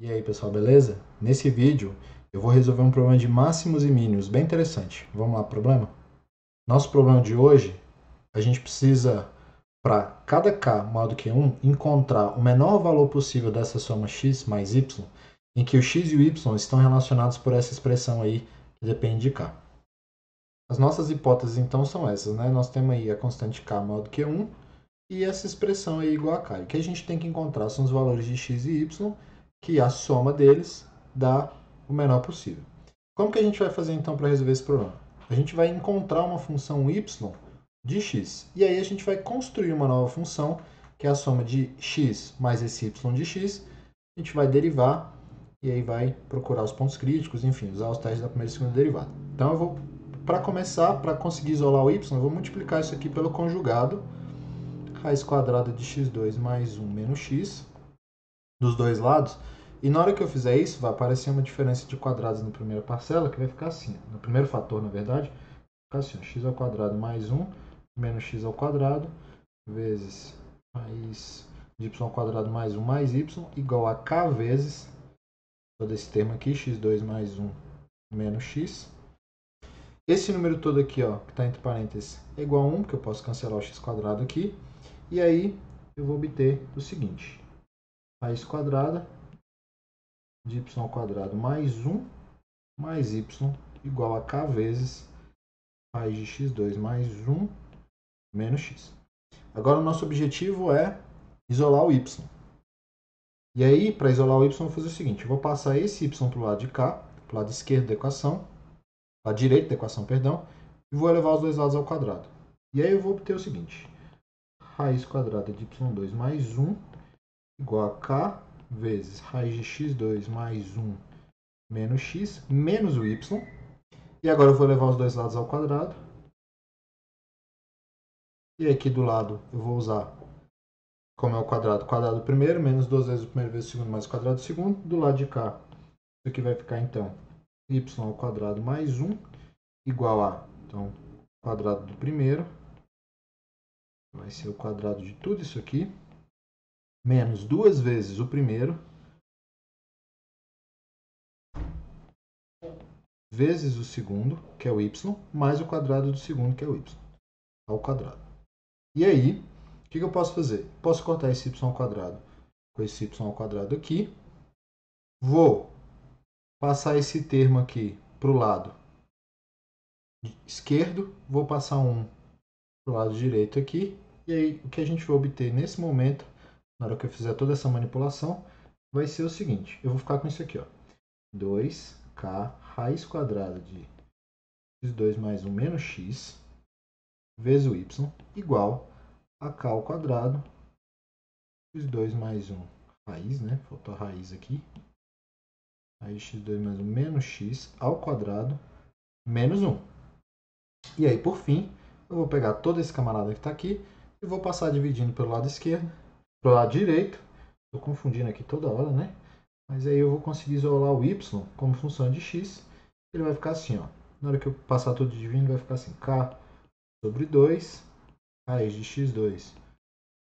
E aí pessoal, beleza? Nesse vídeo eu vou resolver um problema de máximos e mínimos bem interessante. Vamos lá pro problema? Nosso problema de hoje, a gente precisa, para cada k maior do que 1, encontrar o menor valor possível dessa soma x mais y, em que o x e o y estão relacionados por essa expressão aí, que depende de k. As nossas hipóteses então são essas, né? Nós temos aí a constante k maior do que 1 e essa expressão aí igual a k. O que a gente tem que encontrar são os valores de x e y, que a soma deles dá o menor possível. Como que a gente vai fazer então para resolver esse problema? A gente vai encontrar uma função y de x. E aí a gente vai construir uma nova função, que é a soma de x mais esse y de x. A gente vai derivar e aí vai procurar os pontos críticos, enfim, usar os testes da primeira e segunda derivada. Então eu vou, para começar, para conseguir isolar o y, eu vou multiplicar isso aqui pelo conjugado, raiz quadrada de x2 mais 1 menos x, dos dois lados. E na hora que eu fizer isso, vai aparecer uma diferença de quadrados na primeira parcela, que vai ficar assim. No primeiro fator, na verdade, vai ficar assim, x ao quadrado mais 1 menos x ao quadrado, vezes raiz de y ao quadrado mais 1 mais y, igual a k vezes, todo esse termo aqui, x2 mais 1 menos x. Esse número todo aqui, ó, que está entre parênteses, é igual a 1, porque eu posso cancelar o x quadrado aqui. E aí eu vou obter o seguinte, raiz quadrada de y ao quadrado mais 1 mais y igual a k vezes raiz de x2 mais 1 menos x. Agora o nosso objetivo é isolar o y. E aí, para isolar o y, eu vou fazer o seguinte, eu vou passar esse y para o lado de cá, para o lado esquerdo da equação, lado direito da equação, perdão, e vou elevar os dois lados ao quadrado. E aí eu vou obter o seguinte, raiz quadrada de y2 mais 1 igual a k vezes raiz de x2 mais 1 menos x menos o y. E agora eu vou levar os dois lados ao quadrado. E aqui do lado eu vou usar, como é o quadrado do primeiro, menos 2 vezes o primeiro vezes o segundo, mais o quadrado do segundo. Do lado de cá, isso aqui vai ficar então y ao quadrado mais 1 igual a, então, quadrado do primeiro. Vai ser o quadrado de tudo isso aqui, menos 2 vezes o primeiro, vezes o segundo, que é o y, mais o quadrado do segundo, que é o y, ao quadrado. E aí, o que eu posso fazer? Posso cortar esse y ao quadrado com esse y ao quadrado aqui. Vou passar esse termo aqui para o lado esquerdo. Vou passar um para o lado direito aqui. E aí, o que a gente vai obter nesse momento, na hora que eu fizer toda essa manipulação, vai ser o seguinte. Eu vou ficar com isso aqui, ó. 2k raiz quadrada de x2 mais 1 menos x vezes o y igual a k ao quadrado x2 mais 1 raiz, né? Faltou a raiz aqui. Aí x2 mais 1 menos x ao quadrado menos 1. E aí, por fim, eu vou pegar todo esse camarada que está aqui e vou passar dividindo pelo lado esquerdo, pelo lado direito. Estou confundindo aqui toda hora, né? Mas aí eu vou conseguir isolar o y como função de x. Ele vai ficar assim, ó. Na hora que eu passar tudo dividindo, vai ficar assim, k sobre 2, raiz de x2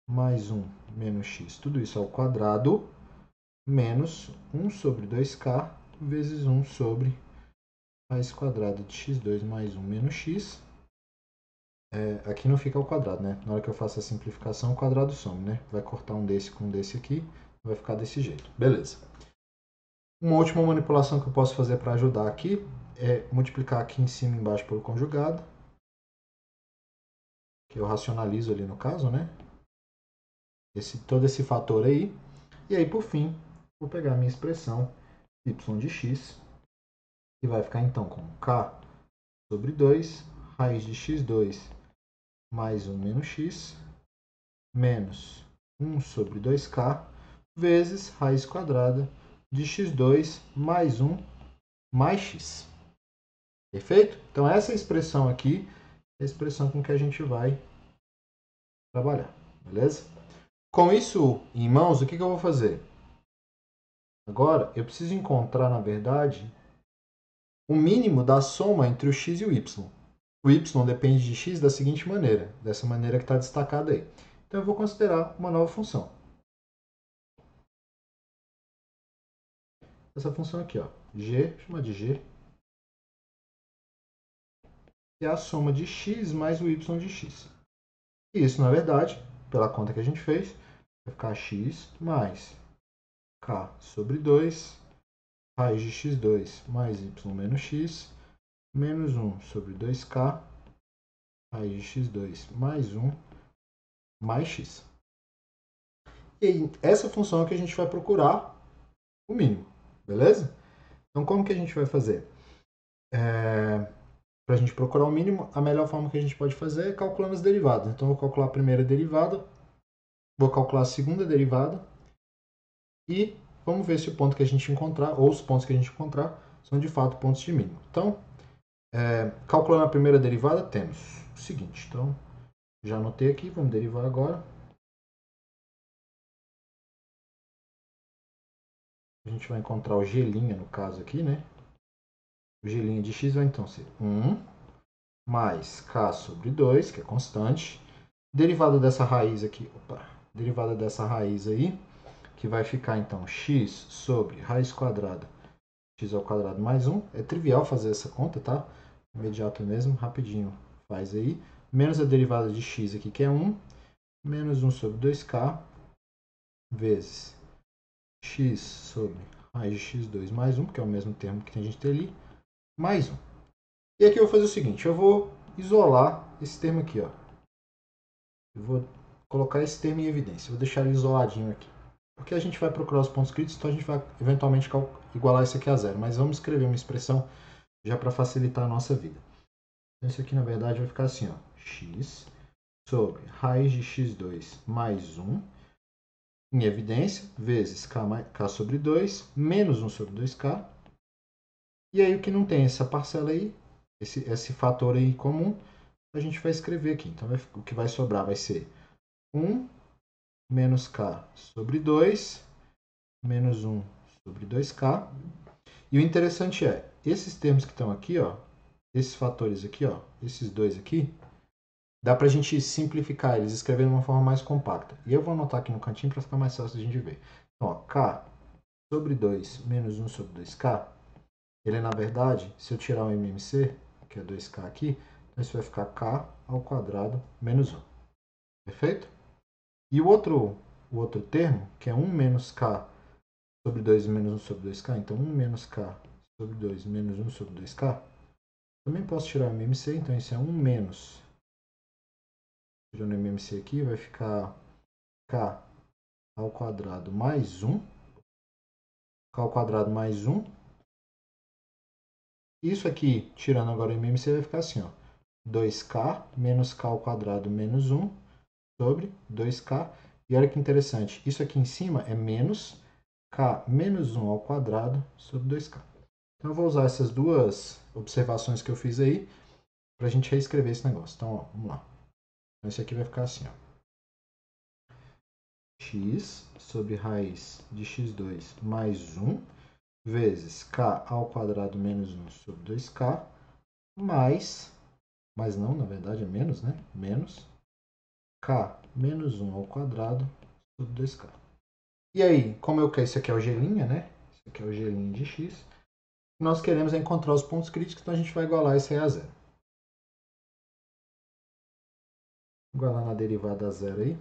mais 1 menos x, tudo isso ao quadrado, menos 1 sobre 2k vezes 1 sobre raiz quadrada de x2 mais 1 menos x. Aqui não fica ao quadrado, né? Na hora que eu faço a simplificação, o quadrado some, né? Vai cortar um desse com um desse aqui, vai ficar desse jeito. Beleza. Uma última manipulação que eu posso fazer para ajudar aqui é multiplicar aqui em cima e embaixo pelo conjugado, que eu racionalizo ali no caso, né? Todo esse fator aí. E aí, por fim, vou pegar a minha expressão y de x, que vai ficar então com k sobre 2, raiz de x2 mais 1 menos x, menos 1 sobre 2k, vezes raiz quadrada de x2 mais 1 mais x. Perfeito? Então essa expressão aqui é a expressão com que a gente vai trabalhar. Beleza? Com isso em mãos, o que eu vou fazer? Agora, eu preciso encontrar, na verdade, o mínimo da soma entre o x e o y. O y depende de x da seguinte maneira, dessa maneira que está destacada aí. Então, eu vou considerar uma nova função. essa função aqui, ó, g, vou chamar de g, é a soma de x mais o y de x. E isso, na verdade, pela conta que a gente fez, vai ficar x mais k sobre 2, raiz de x2 mais y menos x, menos 1 sobre 2k, raiz de x2 mais 1, mais x. E essa função é que a gente vai procurar o mínimo, beleza? Então, como que a gente vai fazer? Para a gente procurar o mínimo, a melhor forma que a gente pode fazer é calculando as derivadas. Então, eu vou calcular a primeira derivada, vou calcular a segunda derivada e vamos ver se o ponto que a gente encontrar, ou os pontos que a gente encontrar, são de fato pontos de mínimo. Então, calculando a primeira derivada, temos o seguinte. Então, já anotei aqui, vamos derivar agora. A gente vai encontrar o g' no caso aqui, né? O g' de x vai então ser 1 mais k sobre 2, que é constante. Derivada dessa raiz aqui, derivada dessa raiz aí, que vai ficar então x sobre raiz quadrada x ao quadrado mais 1. É trivial fazer essa conta, tá? Imediato mesmo, rapidinho faz aí. Menos a derivada de x aqui, que é 1, menos 1 sobre 2k, vezes x sobre raiz de x2 mais 1, que é o mesmo termo que a gente tem ali, mais 1. E aqui eu vou fazer o seguinte, eu vou isolar esse termo aqui, ó. Eu vou colocar esse termo em evidência, vou deixar ele isoladinho aqui. Porque a gente vai procurar os pontos críticos, então a gente vai eventualmente igualar isso aqui a zero. Mas vamos escrever uma expressão já para facilitar a nossa vida. Então, isso aqui, na verdade, vai ficar assim, ó, x sobre raiz de x2 mais 1, em evidência, vezes k sobre 2, menos 1 sobre 2k. E aí, o que não tem essa parcela aí, esse fator aí comum, a gente vai escrever aqui. Então, o que vai sobrar vai ser 1 menos k sobre 2, menos 1 sobre 2k. E o interessante é, esses termos que estão aqui, ó, esses fatores aqui, ó, esses dois aqui, dá para a gente simplificar eles, escrever de uma forma mais compacta. E eu vou anotar aqui no cantinho para ficar mais fácil de a gente ver. Então, ó, k sobre 2 menos 1 sobre 2k, ele é, na verdade, se eu tirar o MMC, que é 2k aqui, então isso vai ficar k ao quadrado menos 1. Perfeito? E o outro termo, que é 1 menos k sobre 2 menos 1 sobre 2k, então 1 menos k sobre 2 menos 1 sobre 2k, também posso tirar o MMC, então isso é 1 menos, tirando o MMC aqui, vai ficar k ao quadrado mais 1, k ao quadrado mais 1. Isso aqui, tirando agora o MMC, vai ficar assim, ó, 2k menos k ao quadrado menos 1 sobre 2k. E olha que interessante, isso aqui em cima é menos k menos 1 ao quadrado sobre 2k. Então, eu vou usar essas duas observações que eu fiz aí para a gente reescrever esse negócio. Então, ó, vamos lá. Então, esse aqui vai ficar assim, ó. X sobre raiz de x2 mais 1 vezes k ao quadrado menos 1 sobre 2k mais não, na verdade é menos, né? Menos k menos 1 ao quadrado sobre 2k. E aí, como eu quero, isso aqui é o g', né? Isso aqui é o g' de x. Nós queremos encontrar os pontos críticos, então a gente vai igualar isso aí a zero. Igualar na derivada a zero aí.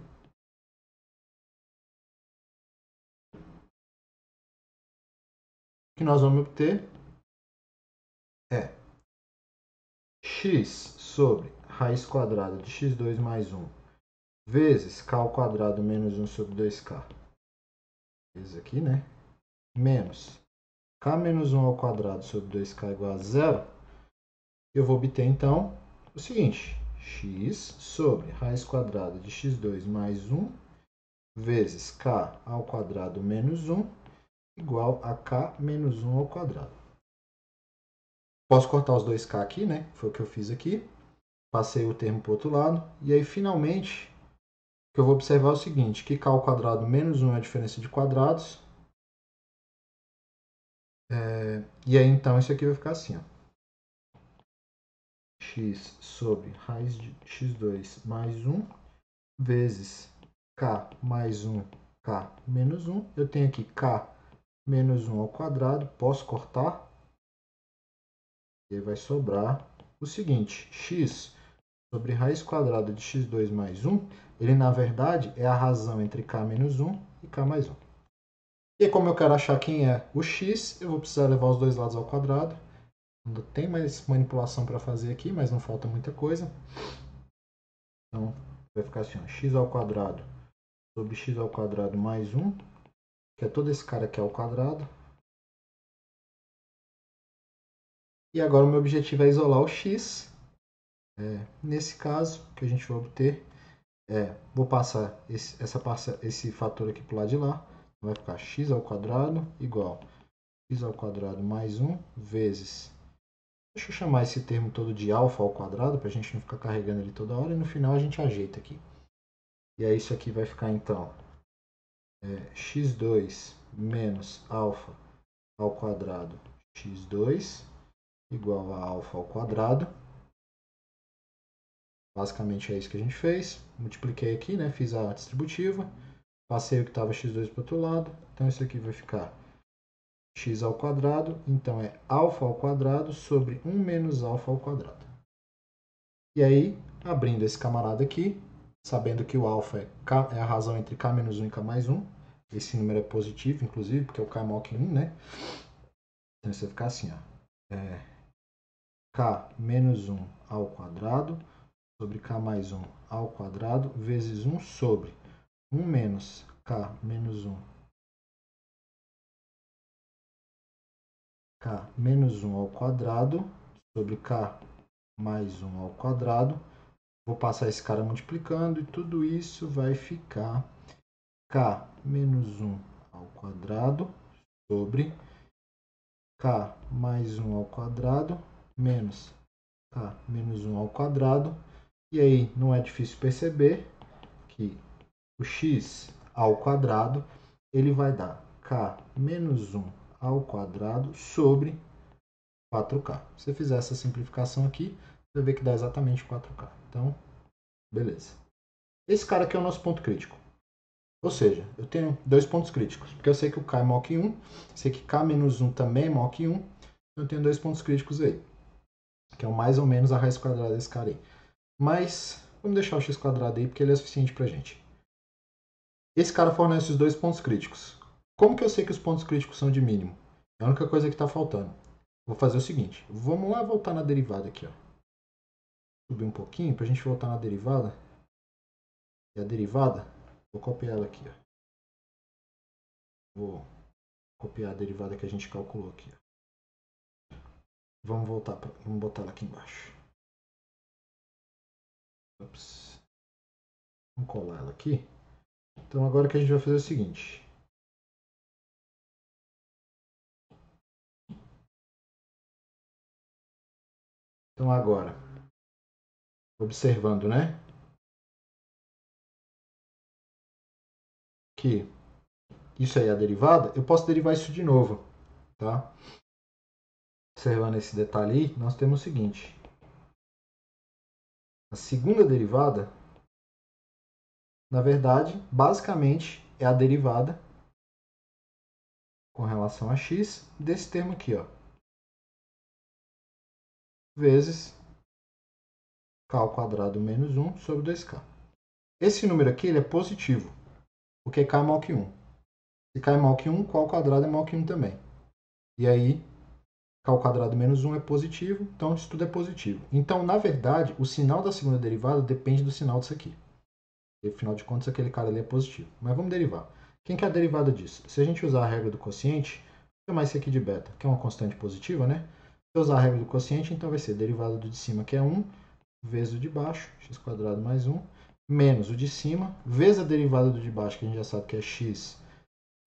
O que nós vamos obter é x sobre raiz quadrada de x2 mais 1 vezes k ao quadrado menos 1 sobre 2k. Isso aqui, né? Menos k menos 1 ao quadrado sobre 2k igual a zero. Eu vou obter, então, o seguinte. X sobre raiz quadrada de x2 mais 1 vezes k ao quadrado menos 1 igual a k menos 1 ao quadrado. Posso cortar os 2k aqui, né? Foi o que eu fiz aqui. Passei o termo para o outro lado. E aí, finalmente, o que eu vou observar é o seguinte, que k ao quadrado menos 1 é a diferença de quadrados. E aí, então, isso aqui vai ficar assim, ó. X sobre raiz de x2 mais 1 vezes k mais 1, k menos 1. Eu tenho aqui k menos 1 ao quadrado. Posso cortar? E aí vai sobrar o seguinte, x sobre raiz quadrada de x2 mais 1, ele na verdade é a razão entre k menos 1 e k mais 1. E como eu quero achar quem é o x, eu vou precisar levar os dois lados ao quadrado. Ainda tem mais manipulação para fazer aqui, mas não falta muita coisa. Então, vai ficar assim, ó, x ao quadrado sobre x ao quadrado mais 1, que é todo esse cara aqui ao quadrado. E agora o meu objetivo é isolar o x. Nesse caso, o que a gente vai obter vou passar esse fator aqui para o lado de lá. Vai ficar x ao quadrado igual x ao quadrado mais 1 vezes... Deixa eu chamar esse termo todo de alfa ao quadrado, para a gente não ficar carregando ele toda hora. E no final a gente ajeita aqui. E aí isso aqui vai ficar então x2 menos alfa ao quadrado x2 igual a alfa ao quadrado. Basicamente é isso que a gente fez. Multipliquei aqui, né? Fiz a distributiva. Passei o que estava x2 para o outro lado. Então isso aqui vai ficar x ao quadrado. Então é alfa ao quadrado sobre 1 menos alfa ao quadrado. E aí, abrindo esse camarada aqui, sabendo que o alfa é a razão entre k menos 1 e k mais 1. Esse número é positivo, inclusive, porque é o k maior que 1, né? Então isso vai ficar assim, ó. K menos 1 ao quadrado sobre k mais 1 ao quadrado vezes 1 sobre 1 menos k menos 1 k menos 1 ao quadrado sobre k mais 1 ao quadrado. Vou passar esse cara multiplicando e tudo isso vai ficar k menos 1 ao quadrado sobre k mais 1 ao quadrado menos k menos 1 ao quadrado. E aí não é difícil perceber que o x ao quadrado ele vai dar k menos 1 ao quadrado sobre 4k. Se você fizer essa simplificação aqui, você vai ver que dá exatamente 4k. Então, beleza. Esse cara aqui é o nosso ponto crítico. Ou seja, eu tenho dois pontos críticos, porque eu sei que o k é maior que 1, sei que k menos 1 também é maior que 1, então eu tenho dois pontos críticos aí, que é mais ou menos a raiz quadrada desse cara aí. Mas, vamos deixar o x quadrado aí, porque ele é suficiente pra gente. Esse cara fornece os dois pontos críticos. Como que eu sei que os pontos críticos são de mínimo? É a única coisa que está faltando. Vou fazer o seguinte, vamos lá voltar na derivada aqui, ó. Subir um pouquinho para a gente voltar na derivada. E a derivada, vou copiar ela aqui, ó. Vou copiar a derivada que a gente calculou aqui, ó. Vamos botar ela aqui embaixo. Ups. Vamos colar ela aqui. Então agora o que a gente vai fazer é o seguinte. Então agora, observando, né? Que isso aí é a derivada, eu posso derivar isso de novo, tá? Observando esse detalhe aí, nós temos o seguinte. A segunda derivada, na verdade, basicamente é a derivada com relação a x desse termo aqui, ó. Vezes k ao quadrado menos 1 sobre 2k. Esse número aqui ele é positivo, porque k é maior que 1. Se k é maior que 1, k ao quadrado é maior que 1 também. E aí, k ao quadrado menos 1 é positivo, então isso tudo é positivo. Então, na verdade, o sinal da segunda derivada depende do sinal disso aqui. E, afinal de contas, aquele cara ali é positivo. Mas vamos derivar. Quem que é a derivada disso? Se a gente usar a regra do quociente, vou chamar isso aqui de beta, que é uma constante positiva, né? Se eu usar a regra do quociente, então vai ser derivada do de cima, que é 1, vezes o de baixo, x² mais 1, menos o de cima, vezes a derivada do de baixo, que a gente já sabe que é x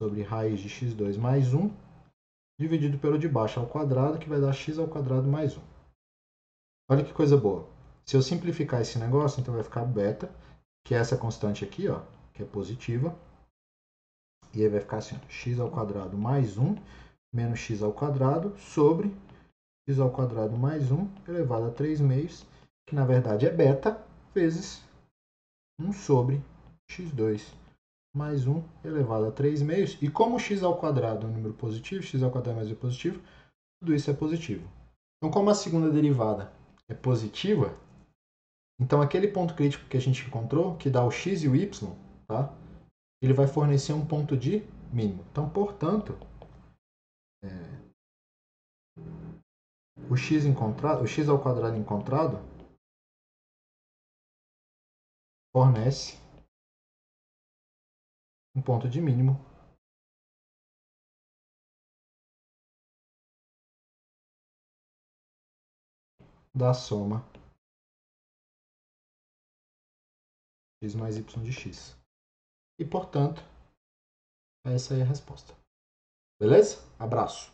sobre raiz de x2 mais 1, dividido pelo de baixo ao quadrado, que vai dar x ao quadrado mais 1. Olha que coisa boa. Se eu simplificar esse negócio, então vai ficar beta, que é essa constante aqui, ó, que é positiva. E aí vai ficar assim, ó, x ao quadrado mais 1 menos x ao quadrado sobre x ao quadrado mais 1 elevado a 3 meios, que na verdade é beta, vezes 1 sobre x2 mais 1 elevado a 3 meios. E como x ao quadrado é um número positivo, x ao quadrado mais 1 é positivo, tudo isso é positivo. Então, como a segunda derivada é positiva, então aquele ponto crítico que a gente encontrou, que dá o x e o y, tá? Ele vai fornecer um ponto de mínimo. Então, portanto, o x ao quadrado encontrado fornece um ponto de mínimo da soma x mais y de x. E, portanto, essa é a resposta. Beleza? Abraço!